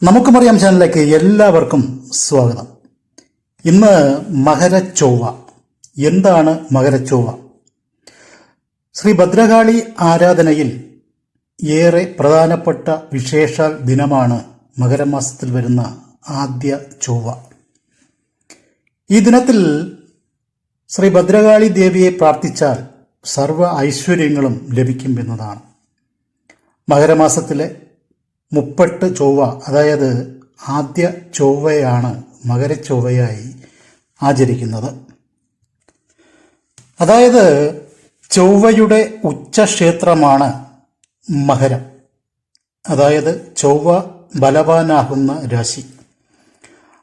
നമുക്കുമറിയാം ചാനലിലേക്ക് എല്ലാവർക്കും സ്വാഗതം. ഇന്ന് മകരച്ചൊവ്വ. എന്താണ് മകരച്ചൊവ്വ? ശ്രീ ഭദ്രകാളി ആരാധനയിൽ ഏറെ പ്രധാനപ്പെട്ട വിശേഷാൽ ദിനമാണ് മകരമാസത്തിൽ വരുന്ന ആദ്യ ചൊവ്വ. ഈ ദിനത്തിൽ ശ്രീ ഭദ്രകാളി ദേവിയെ പ്രാർത്ഥിച്ചാൽ സർവ്വ ഐശ്വര്യങ്ങളും ലഭിക്കും എന്നതാണ്. മകരമാസത്തിലെ 30 ചൊവ്വ, അതായത് ആദ്യ ചൊവ്വയാണ് മകരച്ചൊവ്വയായി ആചരിക്കുന്നത്. അതായത് ചൊവ്വയുടെ ഉച്ചക്ഷേത്രമാണ് മകരം, അതായത് ചൊവ്വ ബലവാനാകുന്ന രാശി.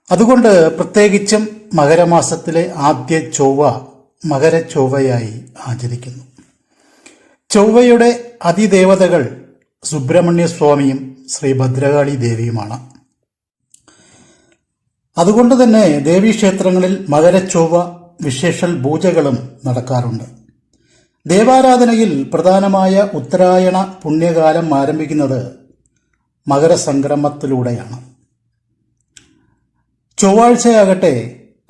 അതുകൊണ്ട് പ്രത്യേകിച്ചും മകരമാസത്തിലെ ആദ്യ ചൊവ്വ മകരച്ചൊവ്വയായി ആചരിക്കുന്നു. ചൊവ്വയുടെ അതിദേവതകൾ സുബ്രഹ്മണ്യ സ്വാമിയും ശ്രീ ഭദ്രകാളി ദേവിയുമാണ്. അതുകൊണ്ട് തന്നെ ദേവീക്ഷേത്രങ്ങളിൽ മകരച്ചൊവ്വ വിശേഷൽ പൂജകളും നടക്കാറുണ്ട്. ദേവാരാധനയിൽ പ്രധാനമായ ഉത്തരായണ പുണ്യകാലം ആരംഭിക്കുന്നത് മകരസംക്രമത്തിലൂടെയാണ്. ചൊവ്വാഴ്ചയാകട്ടെ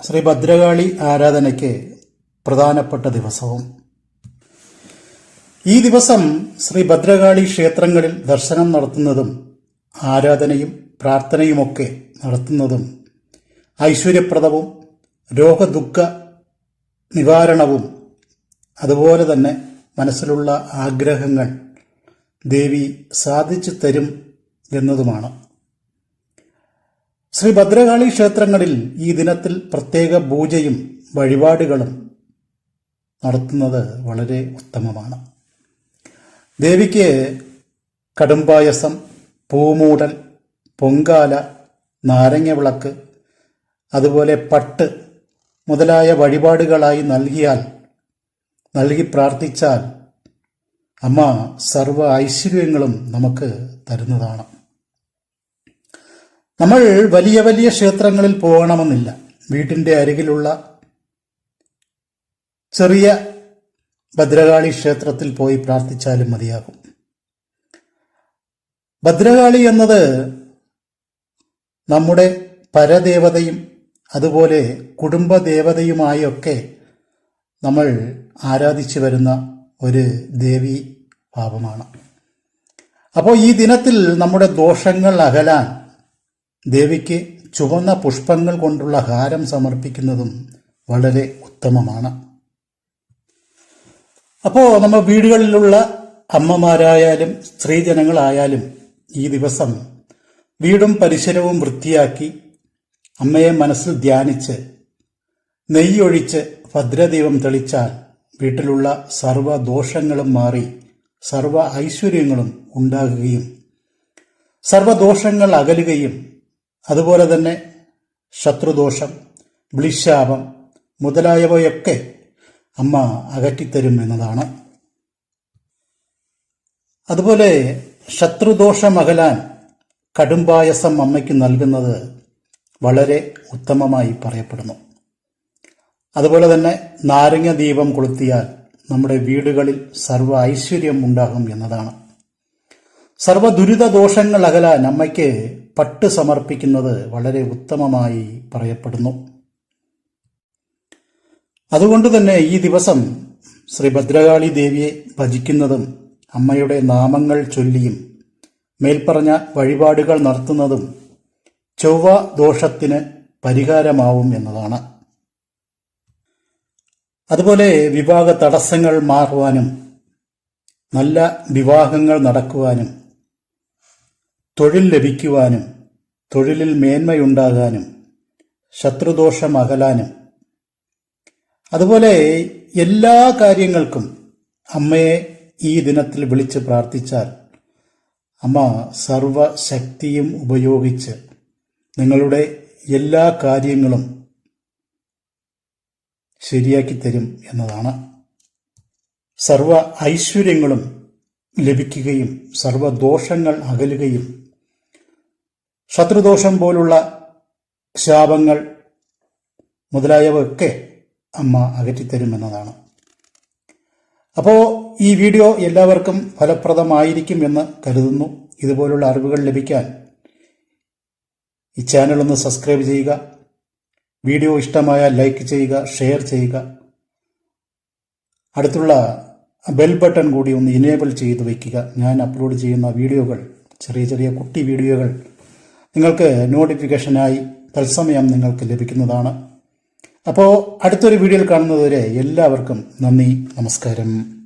ശ്രീ ഭദ്രകാളി ആരാധനയ്ക്ക് പ്രധാനപ്പെട്ട ദിവസവും. ഈ ദിവസം ശ്രീ ഭദ്രകാളി ക്ഷേത്രങ്ങളിൽ ദർശനം നടത്തുന്നതും ആരാധനയും പ്രാർത്ഥനയുമൊക്കെ നടത്തുന്നതും ഐശ്വര്യപ്രദവും രോഗദുഃഖ നിവാരണവും അതുപോലെ തന്നെ മനസ്സിലുള്ള ആഗ്രഹങ്ങൾ ദേവി സാധിച്ചു തരും എന്നതുമാണ്. ശ്രീ ഭദ്രകാളി ക്ഷേത്രങ്ങളിൽ ഈ ദിനത്തിൽ പ്രത്യേക പൂജയും വഴിപാടുകളും നടത്തുന്നത് വളരെ ഉത്തമമാണ്. ദേവിക്ക് കടുംപായസം, പൂമൂടൽ, പൊങ്കാല, നാരങ്ങ വിളക്ക്, അതുപോലെ പട്ട് മുതലായ വഴിപാടുകളായി നൽകി പ്രാർത്ഥിച്ചാൽ അമ്മ സർവ്വ ഐശ്വര്യങ്ങളും നമുക്ക് തരുന്നതാണ്. നമ്മൾ വലിയ വലിയ ക്ഷേത്രങ്ങളിൽ പോകണമെന്നില്ല. വീട്ടിൻ്റെ അരികിലുള്ള ചെറിയ ഭദ്രകാളി ക്ഷേത്രത്തിൽ പോയി പ്രാർത്ഥിച്ചാലും മതിയാകും. ഭദ്രകാളി എന്നത് നമ്മുടെ പരദേവതയും അതുപോലെ കുടുംബദേവതയുമായൊക്കെ നമ്മൾ ആരാധിച്ചു വരുന്ന ഒരു ദേവി ഭാവമാണ്. അപ്പോൾ ഈ ദിനത്തിൽ നമ്മുടെ ദോഷങ്ങൾ അകലാൻ ദേവിക്ക് ചുവന്ന പുഷ്പങ്ങൾ കൊണ്ടുള്ള ഹാരം സമർപ്പിക്കുന്നതും വളരെ ഉത്തമമാണ്. അപ്പോൾ നമ്മൾ വീടുകളിലുള്ള അമ്മമാരായാലും സ്ത്രീജനങ്ങളായാലും ഈ ദിവസം വീടും പരിസരവും വൃത്തിയാക്കി അമ്മയെ മനസ്സിൽ ധ്യാനിച്ച് നെയ്യൊഴിച്ച് ഭദ്രദീപം തെളിച്ചാൽ വീട്ടിലുള്ള സർവ്വ ദോഷങ്ങളും മാറി സർവ്വ ഐശ്വര്യങ്ങളും ഉണ്ടാകുകയും സർവ്വദോഷങ്ങൾ അകലുകയും അതുപോലെ തന്നെ ശത്രുദോഷം, വിളിശാപം മുതലായവയൊക്കെ അമ്മ അകറ്റിത്തരും എന്നതാണ്. അതുപോലെ ശത്രുദോഷം അകലാൻ കടുംപായസം അമ്മയ്ക്ക് നൽകുന്നത് വളരെ ഉത്തമമായി പറയപ്പെടുന്നു. അതുപോലെ തന്നെ നാരങ്ങ ദീപം കൊളുത്തിയാൽ നമ്മുടെ വീടുകളിൽ സർവ്വ ഐശ്വര്യം ഉണ്ടാകും എന്നതാണ്. സർവ്വ ദുരിത ദോഷങ്ങൾ അകലാൻ അമ്മയ്ക്ക് പട്ട് സമർപ്പിക്കുന്നത് വളരെ ഉത്തമമായി പറയപ്പെടുന്നു. അതുകൊണ്ട് തന്നെ ഈ ദിവസം ശ്രീ ഭദ്രകാളി ദേവിയെ ഭജിക്കുന്നതും അമ്മയുടെ നാമങ്ങൾ ചൊല്ലിയും മേൽപ്പറഞ്ഞ വഴിപാടുകൾ നടത്തുന്നതും ചൊവ്വ ദോഷത്തിന് പരിഹാരമാവും എന്നതാണ്. അതുപോലെ വിവാഹ തടസ്സങ്ങൾ മാറുവാനും നല്ല വിവാഹങ്ങൾ നടക്കുവാനും തൊഴിൽ ലഭിക്കുവാനും തൊഴിലിൽ മേന്മയുണ്ടാകാനും ശത്രുദോഷം അകലാനും അതുപോലെ എല്ലാ കാര്യങ്ങൾക്കും അമ്മയെ ഈ ദിനത്തിൽ വിളിച്ച് പ്രാർത്ഥിച്ചാൽ അമ്മ സർവശക്തിയും ഉപയോഗിച്ച് നിങ്ങളുടെ എല്ലാ കാര്യങ്ങളും ശരിയാക്കി തരും എന്നതാണ്. സർവ ഐശ്വര്യങ്ങളും ലഭിക്കുകയും സർവദോഷങ്ങൾ അകലുകയും ശത്രുദോഷം പോലുള്ള ശാപങ്ങൾ മുതലായവയൊക്കെ അമ്മ അകറ്റിത്തരുമെന്നതാണ്. അപ്പോൾ ഈ വീഡിയോ എല്ലാവർക്കും ഫലപ്രദമായിരിക്കും എന്ന് കരുതുന്നു. ഇതുപോലുള്ള അറിവുകൾ ലഭിക്കാൻ ഈ ചാനൽ ഒന്ന് സബ്സ്ക്രൈബ് ചെയ്യുക. വീഡിയോ ഇഷ്ടമായാൽ ലൈക്ക് ചെയ്യുക, ഷെയർ ചെയ്യുക. അടുത്തുള്ള ബെൽ ബട്ടൺ കൂടി ഒന്ന് ഇനേബിൾ ചെയ്ത് വയ്ക്കുക. ഞാൻ അപ്ലോഡ് ചെയ്യുന്ന വീഡിയോകൾ, ചെറിയ ചെറിയ കുട്ടി വീഡിയോകൾ നിങ്ങൾക്ക് നോട്ടിഫിക്കേഷനായി തത്സമയം നിങ്ങൾക്ക് ലഭിക്കുന്നതാണ്. അപ്പോൾ അടുത്തൊരു വീഡിയോയിൽ കാണുന്നതുവരെ എല്ലാവർക്കും നന്ദി, നമസ്കാരം.